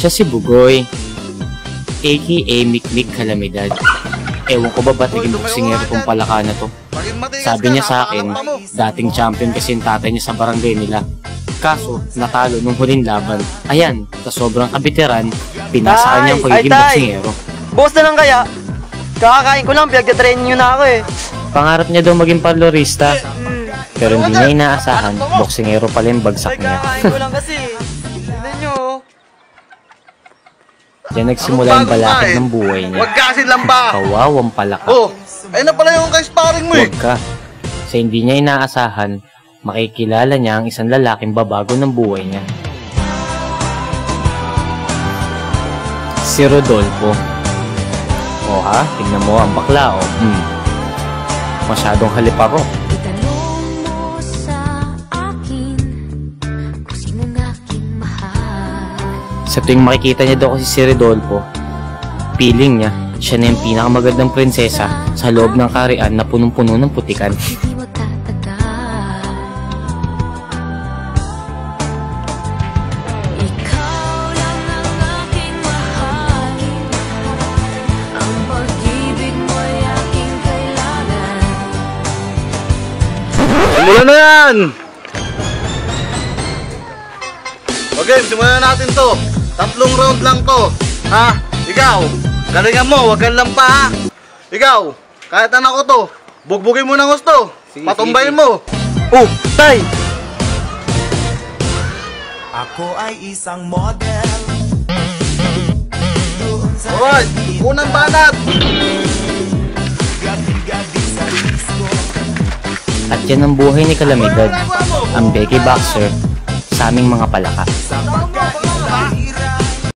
Siya si Bugoy, aka Mikmik Calamidad. Ewan ko ba ba't naging boksingero kong palaka na to. Sabi niya sa akin, dating champion kasi yung tatay niya sa barangay nila. Kaso, natalo nung huling laban. Ayan, sa sobrang kabiteran, pinasa kanyang pagiging boksingero. Boss na lang kaya? Kakakain ko lang, pinagtatrain nyo na ako eh. Pangarap niya daw maging parlorista. Pero hindi niya inaasahan, boksingero pala yung bagsak niya. Kakakain ko lang kasi. Tignan nyo. Diyan nagsimula yung balakid ng buhay niya. Huwag ka kasi lamba! Kawawang palaka. Oh, ayun na pala yung ka-sparring mo eh. Huwag ka. Sa hindi niya inaasahan, makikilala niya ang isang lalaking babago ng buhay niya. Si Rodolfo. O ha, tignan mo ang bakla o. Masyadong haliparo. Sa tuwing makikita niya daw kasi si Rodolfo, feeling niya, siya na yung pinakamagandang prinsesa sa loob ng kaharian na punong-puno ng putikan. Simulan na yan! Okay, simulan na natin to. 3 round lang to. Ha? Ikaw, galingan mo, wag kang lampa ha. Ikaw, kahit anak ko to, bugbugin mo ng gusto. Patumbayin mo. Oh, tay! Ako ay isang model. Alright, unang banat. At yan ang buhay ni Calamidad, ang Becky Boxer sa aming mga palaka.